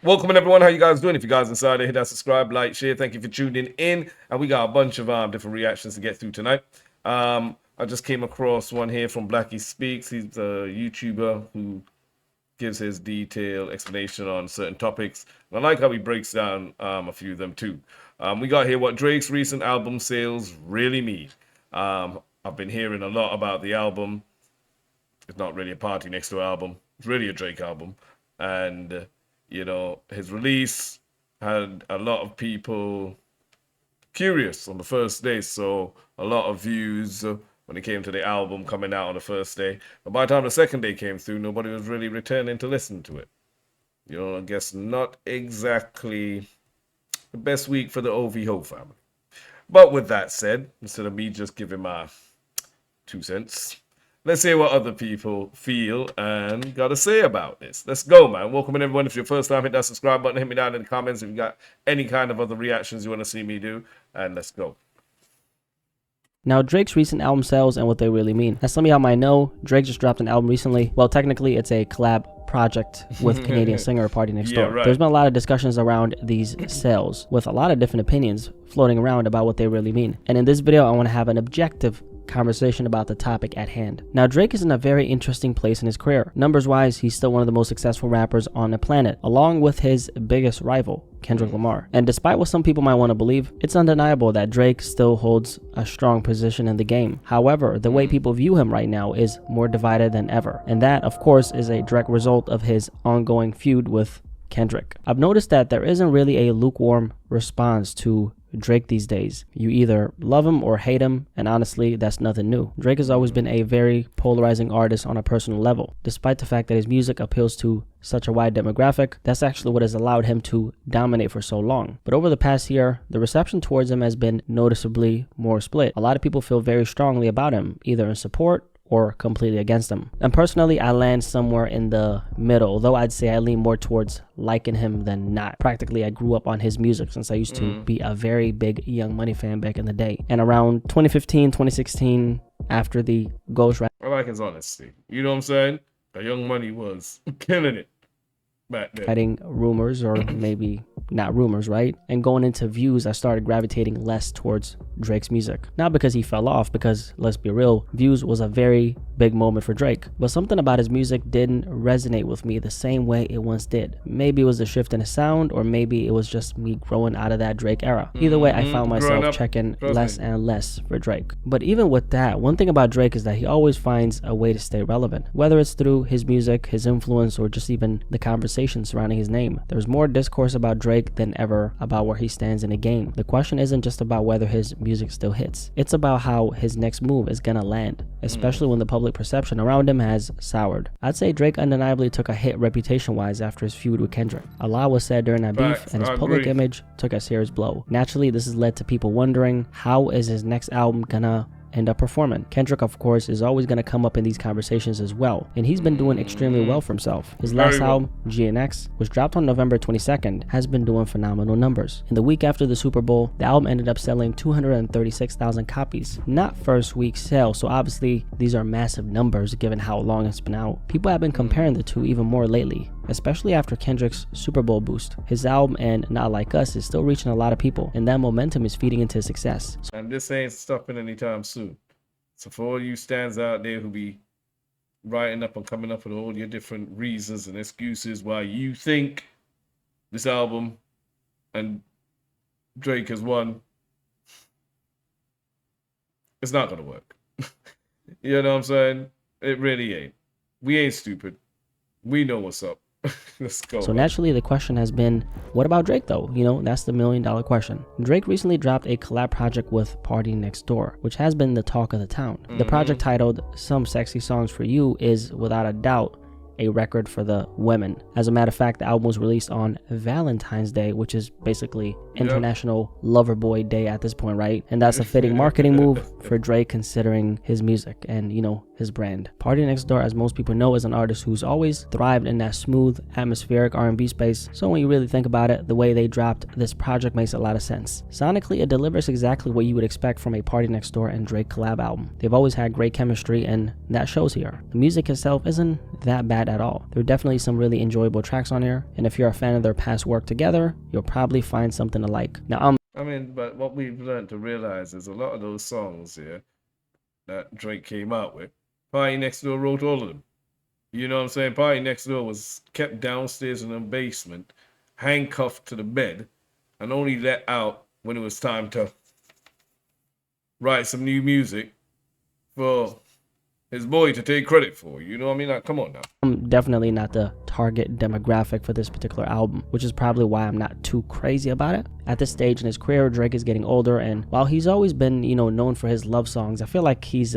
Welcome everyone, how you guys doing? If you guys inside it, hit that subscribe, like, share. Thank you for tuning in. And we got a bunch of different reactions to get through tonight. I just came across one here from Blackie Speaks. He's a YouTuber who gives his detailed explanation on certain topics. And I like how he breaks down a few of them too. We got here what Drake's recent album sales really mean. I've been hearing a lot about the album. It's not really a Party Next Door album. It's really a Drake album. And you know, his release had a lot of people curious on the first day. So a lot of views when it came to the album coming out on the first day. But by the time the second day came through, nobody was really returning to listen to it. You know, I guess not exactly the best week for the OV Ho family. But with that said, instead of me just giving my 2 cents, let's hear what other people feel and got to say about this. Let's go, man. Welcome in, everyone. If it's your first time, hit that subscribe button. Hit me down in the comments if you got any kind of other reactions you want to see me do. And let's go. Now, Drake's recent album sales and what they really mean. As some of y'all might know, Drake just dropped an album recently. Well, technically, it's a collab project with Canadian singer Party Next Door. Right. There's been a lot of discussions around these sales with a lot of different opinions floating around about what they really mean. And in this video, I want to have an objective conversation about the topic at hand. Now, Drake is in a very interesting place in his career. Numbers wise, he's still one of the most successful rappers on the planet, along with his biggest rival, Kendrick Lamar. And despite what some people might want to believe, it's undeniable that Drake still holds a strong position in the game. However, the way people view him right now is more divided than ever. And that, of course, is a direct result of his ongoing feud with Kendrick. I've noticed that there isn't really a lukewarm response to Drake these days. You either love him or hate him, and honestly, that's nothing new. Drake has always been a very polarizing artist on a personal level. Despite the fact that his music appeals to such a wide demographic, that's actually what has allowed him to dominate for so long. But over the past year, the reception towards him has been noticeably more split. A lot of people feel very strongly about him, either in support or completely against him. And personally, I land somewhere in the middle, although I'd say I lean more towards liking him than not. Practically, I grew up on his music since I used to be a very big Young Money fan back in the day. And around 2015, 2016, after the Ghost Rap, I like his honesty. You know what I'm saying? The Young Money was killing it back then. writing rumors, or maybe not rumors, right? And going into views, I started gravitating less towards Drake's music. Not because he fell off, because let's be real, Views was a very big moment for Drake. But something about his music didn't resonate with me the same way it once did. Maybe it was a shift in his sound, or maybe it was just me growing out of that Drake era. Either way, I found myself checking less and less for Drake. But even with that, one thing about Drake is that he always finds a way to stay relevant. Whether it's through his music, his influence, or just even the conversation surrounding his name. There's more discourse about Drake than ever about where he stands in the game. The question isn't just about whether his music still hits. It's about how his next move is gonna land, especially when the public perception around him has soured. I'd say Drake undeniably took a hit reputation-wise after his feud with Kendrick. A lot was said during that beef, and his public image took a serious blow. Naturally, this has led to people wondering, how is his next album gonna end up performing? Kendrick, of course, is always going to come up in these conversations as well, and he's been doing extremely well for himself. His last album, GNX, which dropped on November 22nd, has been doing phenomenal numbers. In the week after the Super Bowl, the album ended up selling 236,000 copies. Not first week sales, so obviously these are massive numbers given how long it's been out. People have been comparing the two even more lately, especially after Kendrick's Super Bowl boost. His album and Not Like Us is still reaching a lot of people, and that momentum is feeding into his success. And this ain't stopping anytime soon. So for all you stands out there who be writing up and coming up with all your different reasons and excuses why you think this album and Drake has won, it's not gonna work. You know what I'm saying? It really ain't. We ain't stupid. We know what's up. Let's go. So naturally, the question has been, what about Drake though? You know, that's the $1,000,000 question. Drake recently dropped a collab project with Party Next Door, which has been the talk of the town. The project, titled Some Sexy Songs for You, is without a doubt a record for the women. As a matter of fact, the album was released on Valentine's Day, which is basically International Loverboy Day at this point, right? And that's a fitting marketing move for Drake considering his music and, you know, his brand. Party Next Door, as most people know, is an artist who's always thrived in that smooth, atmospheric R&B space. So when you really think about it, the way they dropped this project makes a lot of sense. Sonically, it delivers exactly what you would expect from a Party Next Door and Drake collab album. They've always had great chemistry, and that shows here. The music itself isn't that bad at all. There are definitely some really enjoyable tracks on here, and if you're a fan of their past work together, you'll probably find something to like. Now, but what we've learned to realize is a lot of those songs here that Drake came out with, Party Next Door wrote all of them. You know what I'm saying? Party Next Door was kept downstairs in the basement, handcuffed to the bed, and only let out when it was time to write some new music for his boy to take credit for. You know what I mean? Like, come on now. I'm definitely not the target demographic for this particular album, which is probably why I'm not too crazy about it. At this stage in his career, Drake is getting older, and while he's always been, you know, known for his love songs, I feel like he's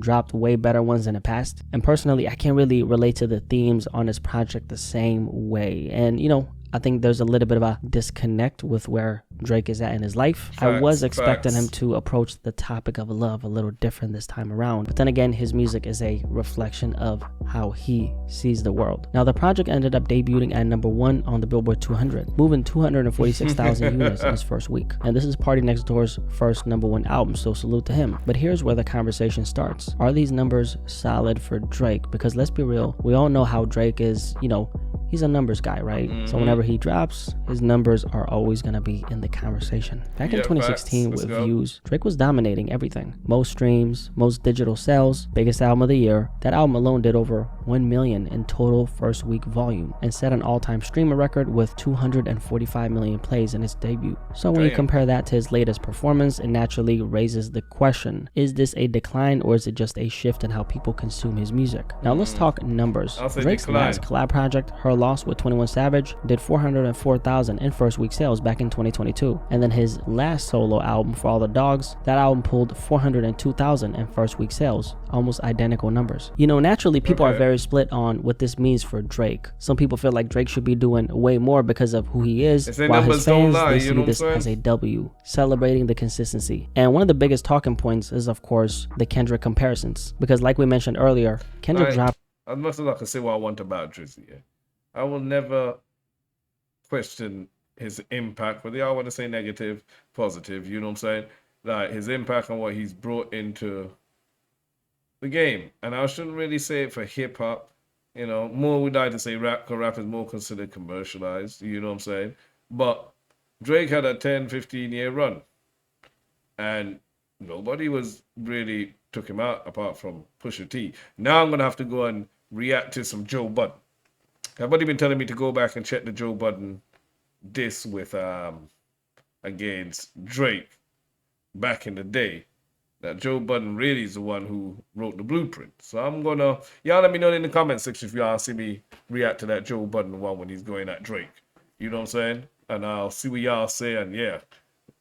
dropped way better ones in the past. And personally, I can't really relate to the themes on this project the same way. And, you know, I think there's a little bit of a disconnect with where Drake is at in his life. I was expecting him to approach the topic of love a little different this time around. But then again, his music is a reflection of how he sees the world. Now, the project ended up debuting at #1 on the Billboard 200, moving 246,000 units in his first week. And this is Party Next Door's first #1 album, so salute to him. But here's where the conversation starts. Are these numbers solid for Drake? Because let's be real, we all know how Drake is, you know, he's a numbers guy, right? So whenever he drops, his numbers are always going to be in the conversation. Back in 2016 with Views, Drake was dominating everything. Most streams, most digital sales, biggest album of the year. That album alone did over 1 million in total first week volume and set an all-time streaming record with 245 million plays in its debut. So when you compare that to his latest performance, it naturally raises the question, is this a decline or is it just a shift in how people consume his music? Now let's talk numbers. Drake's last collab project, Her Loss with 21 Savage, did 404,000 in first week sales back in 2022. And then his last solo album, For All the Dogs, that album pulled 402,000 in first week sales, almost identical numbers. You know, naturally people are very split on what this means for Drake. Some people feel like Drake should be doing way more because of who he is, while his fans, they see this as a W, celebrating the consistency. And one of the biggest talking points is, of course, the Kendrick comparisons, because like we mentioned earlier, Kendrick dropped. As much as I can say what I want about Drizzy, I will never question his impact, whether I want to say negative, positive, you know what I'm saying? Like his impact on what he's brought into the game. And I shouldn't really say it for hip hop, you know, more would like to say rap, because rap is more considered commercialized, you know what I'm saying? But Drake had a 10-15 year run and nobody was really took him out apart from Pusha T. Now I'm going to have to go and react to some Joe Budden. Everybody been telling me to go back and check the Joe Budden diss with against Drake back in the day. That Joe Budden really is the one who wrote the blueprint. So I'm gonna, y'all let me know in the comment section if y'all see me react to that Joe Budden one when he's going at Drake. You know what I'm saying? And I'll see what y'all say, and yeah,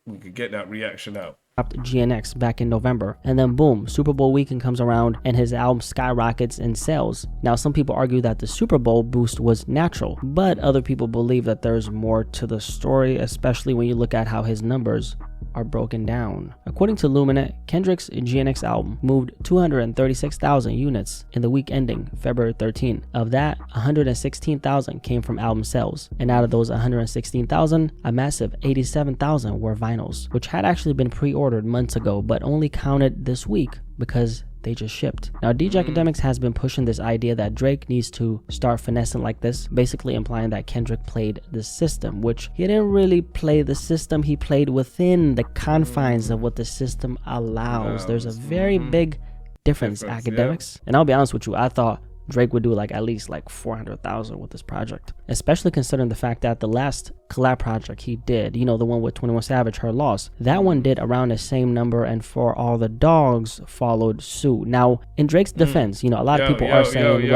we could get that reaction out. GNX back in November, and then boom, Super Bowl weekend comes around and his album skyrockets in sales. Now some people argue that the Super Bowl boost was natural, but other people believe that there's more to the story, especially when you look at how his numbers are broken down. According to Luminate, Kendrick's GNX album moved 236,000 units in the week ending February 13. Of that, 116,000 came from album sales, and out of those 116,000, a massive 87,000 were vinyls, which had actually been pre-ordered months ago but only counted this week because they just shipped. Now, DJ Academics has been pushing this idea that Drake needs to start finessing like this, basically implying that Kendrick played the system, which he didn't really play the system. He played within the confines of what the system allows. There's a very big difference, Academics. And I'll be honest with you, I thought Drake would do like at least like 400,000 with this project, especially considering the fact that the last collab project he did, you know, the one with 21 Savage, Her Loss, that one did around the same number, and For All the Dogs followed suit. Now, in Drake's defense, you know, a lot of people are saying,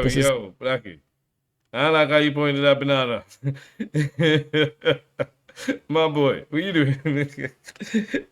this is... Blackie, I like how you pointed that banana. My boy, what you doing?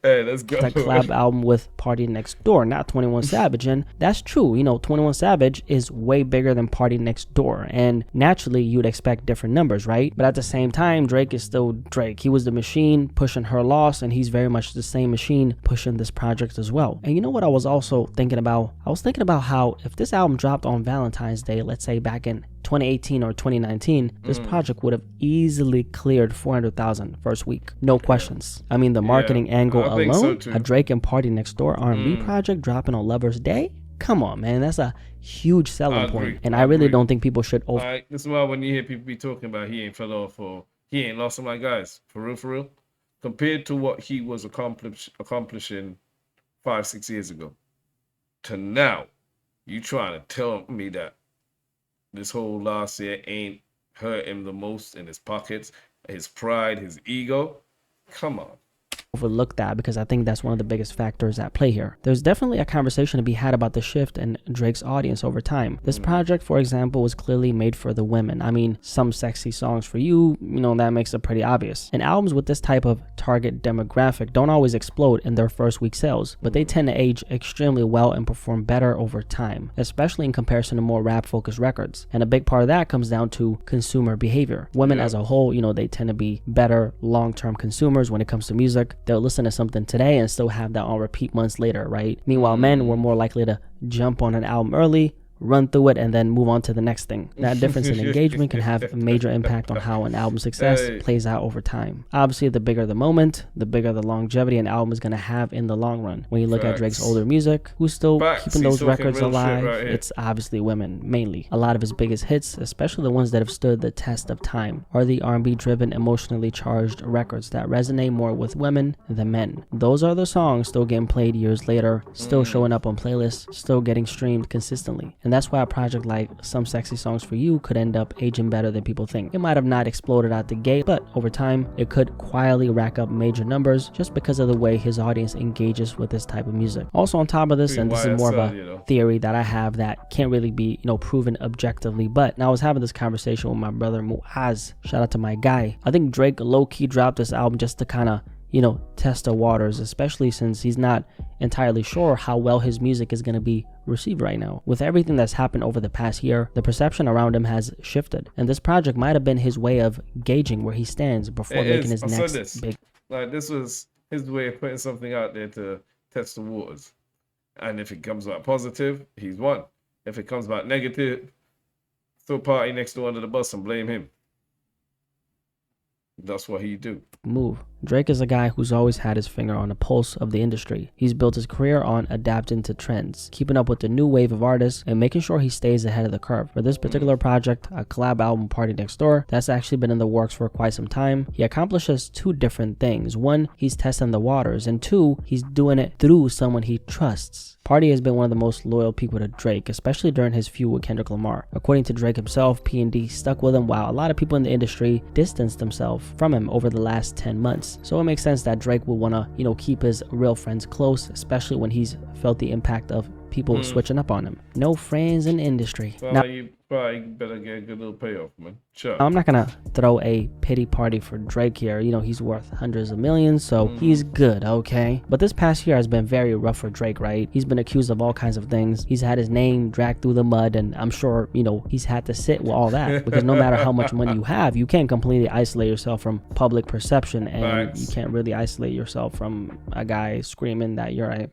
Hey, let's go. That collab album with Party Next Door, not 21 Savage. And that's true. 21 Savage is way bigger than Party Next Door. And naturally, you'd expect different numbers, right? But at the same time, Drake is still Drake. He was the machine pushing Her Loss, and he's very much the same machine pushing this project as well. And you know what I was also thinking about? I was thinking about how if this album dropped on Valentine's Day, let's say back in 2018 or 2019, this project would have easily cleared 400,000 first week. No questions. I mean, the marketing angle I think so alone, too. a Drake and Party Next Door R&B project dropping on Lover's Day? Come on, man. That's a huge selling I point. agree. And I I really agree. don't think people should over. Like, this is why when you hear people be talking about he ain't fell off or he ain't lost, I'm like, guys, for real, compared to what he was accomplishing 5-6 years ago to now, you trying to tell me that this whole last year ain't hurt him the most in his pockets, his pride, his ego? Come on. Overlook that because I think that's one of the biggest factors at play here. There's definitely a conversation to be had about the shift in Drake's audience over time. This project, for example, was clearly made for the women. I mean, Some Sexy Songs for You, that makes it pretty obvious. And albums with this type of target demographic don't always explode in their first week sales, but they tend to age extremely well and perform better over time, especially in comparison to more rap-focused records. And a big part of that comes down to consumer behavior. Women as a whole, they tend to be better long-term consumers when it comes to music. They'll listen to something today and still have that on repeat months later, right? Meanwhile, men were more likely to jump on an album early, run through it, and then move on to the next thing. That difference in engagement can have a major impact on how an album's success plays out over time. Obviously, the bigger the moment, the bigger the longevity an album is going to have in the long run. When you look at Drake's older music, who's still keeping those records alive, it's obviously women, mainly. A lot of his biggest hits, especially the ones that have stood the test of time, are the R&B driven, emotionally charged records that resonate more with women than men. Those are the songs still getting played years later, still showing up on playlists, still getting streamed consistently. And that's why a project like Some Sexy Songs for You could end up aging better than people think. It might have not exploded out the gate, but over time, it could quietly rack up major numbers just because of the way his audience engages with this type of music. Also on top of this, and this is more of a theory that I have that can't really be, proven objectively, but I was having this conversation with my brother Muaz. Shout out to my guy. I think Drake low-key dropped this album just to kind of test the waters, especially since he's not entirely sure how well his music is going to be received right now. With everything that's happened over the past year, the perception around him has shifted, and this project might have been his way of gauging where he stands before making his next big. Like, this was his way of putting something out there to test the waters, and if it comes back positive, he's won. If it comes back negative, throw Party Next Door under the bus and blame him. That's what he do. Move. Drake is a guy who's always had his finger on the pulse of the industry. He's built his career on adapting to trends, keeping up with the new wave of artists, and making sure he stays ahead of the curve. For this particular project, a collab album, Party Next Door, that's actually been in the works for quite some time. He accomplishes two different things. One, he's testing the waters, and two, he's doing it through someone he trusts. Party has been one of the most loyal people to Drake, especially during his feud with Kendrick Lamar. According to Drake himself, P&D stuck with him while a lot of people in the industry distanced themselves from him over the last 10 months. So it makes sense that Drake would want to, keep his real friends close, especially when he's felt the impact of people switching up on him. No friends in the industry. Well, now, you probably better get a good little payoff, man. Sure. I'm not gonna throw a pity party for Drake here. He's worth hundreds of millions, so he's good, okay? But this past year has been very rough for Drake, right? He's been accused of all kinds of things. He's had his name dragged through the mud, and I'm sure, he's had to sit with all that because no matter how much money you have, you can't completely isolate yourself from public perception, and you can't really isolate yourself from a guy screaming that you're a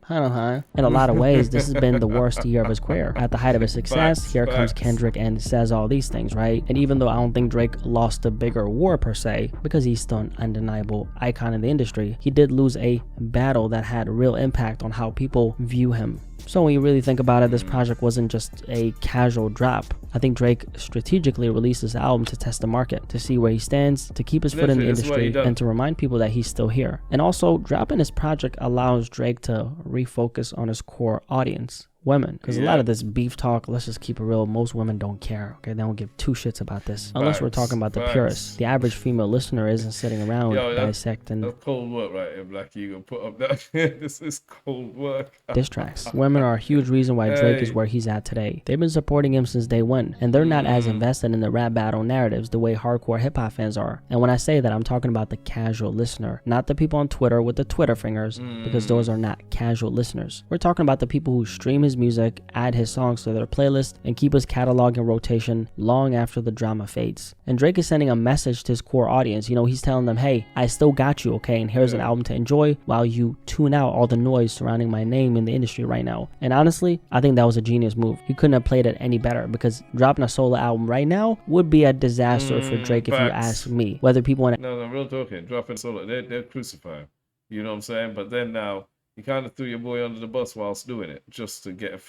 In a lot of ways, this has been the worst year of his career. At the height of his success, here comes Kendrick and says all these things, right? And even though I don't think Drake lost a bigger war per se, because he's still an undeniable icon in the industry, he did lose a battle that had a real impact on how people view him. So when you really think about it, this project wasn't just a casual drop. I think Drake strategically released this album to test the market, to see where he stands, to keep his foot in the industry, and to remind people that he's still here. And also, dropping this project allows Drake to refocus on his core audience, women, because a lot Yeah. of this beef talk, let's just keep it real, most women don't care, okay? They don't give two shits about this, unless we're Facts, talking about the facts. purists. The average female listener isn't sitting around Yo, dissecting that's cold work right here, Black Eagle. Put up that. This is cold work. diss tracks. Women are a huge reason why Drake is Hey. where he's at today. They've been supporting him since day one, and they're not as invested in the rap battle narratives the way hardcore hip-hop fans are. And when I say that, I'm talking about the casual listener, not the people on Twitter with the Twitter fingers, because those are not casual listeners. We're talking about the people who stream his music, add his songs to their playlist, and keep his catalog in rotation long after the drama fades. And Drake is sending a message to his core audience. He's telling them, hey, I still got you, okay? And here's an album to enjoy while you tune out all the noise surrounding my name in the industry right now. And honestly, I think that was a genius move. He couldn't have played it any better, because dropping a solo album right now would be a disaster for Drake if you facts. ask me. Whether people want to No, real talking. Dropping solo, they're crucifying. You know what I'm saying? But then now, you kind of threw your boy under the bus whilst doing it, just to get a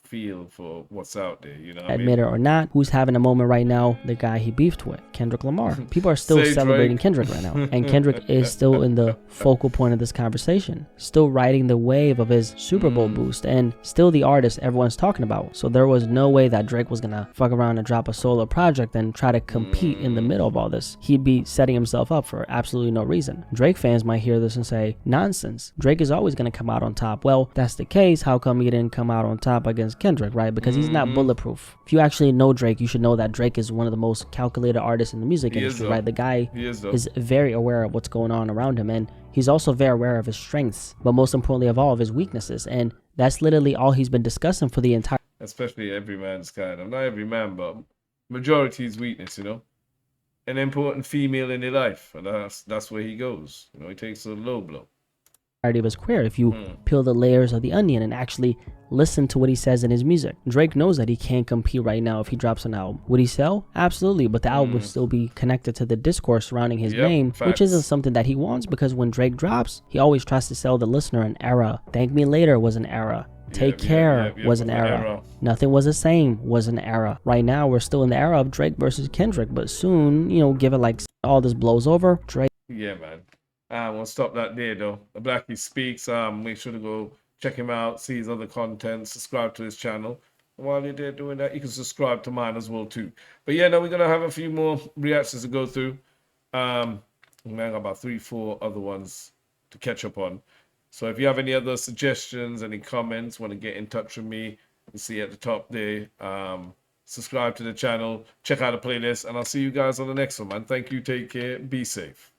feel for what's out there. You know what I mean? admit it or not, who's having a moment right now? The guy he beefed with, Kendrick Lamar. People are still Say celebrating Drake. Kendrick right now, and Kendrick is still in the focal point of this conversation, still riding the wave of his Super Bowl boost, and still the artist everyone's talking about. So there was no way that Drake was gonna fuck around and drop a solo project and try to compete in the middle of all this. He'd be setting himself up for absolutely no reason. Drake fans might hear this and say, nonsense, Drake is always gonna come out on top. Well, that's the case. How come he didn't come out on top against Kendrick, right? Because he's not bulletproof. If you actually know Drake, you should know that Drake is one of the most calculated artists in the music He is, industry, though. right? The guy He is, though. is very aware of what's going on around him, and he's also very aware of his strengths, but most importantly of all, of his weaknesses. And that's literally all he's been discussing for the entire Especially every man's kind of. Not every man, but majority's weakness, an important female in their life. And that's where he goes. He takes a low blow. entirety of his career if you peel the layers of the onion and actually listen to what he says in his music. Drake knows that he can't compete right now if he drops an album. Would he sell? Absolutely, but the album would still be connected to the discourse surrounding his Yep, name, facts. which isn't something that he wants, because when Drake drops, he always tries to sell the listener an era. Thank Me Later was an era. Take Care was an era. Nothing Was the Same was an era. Right now, we're still in the era of Drake versus Kendrick, but soon, give it like all this blows over, Drake Yeah, man. I won't stop that there, though. The Blackie Speaks. Make sure to go check him out, see his other content, subscribe to his channel. And while you're there doing that, you can subscribe to mine as well, too. But yeah, no, we're going to have a few more reactions to go through. I got about 3-4 other ones to catch up on. So if you have any other suggestions, any comments, want to get in touch with me, you see at the top there. Subscribe to the channel, check out the playlist, and I'll see you guys on the next one, man. Thank you, take care, be safe.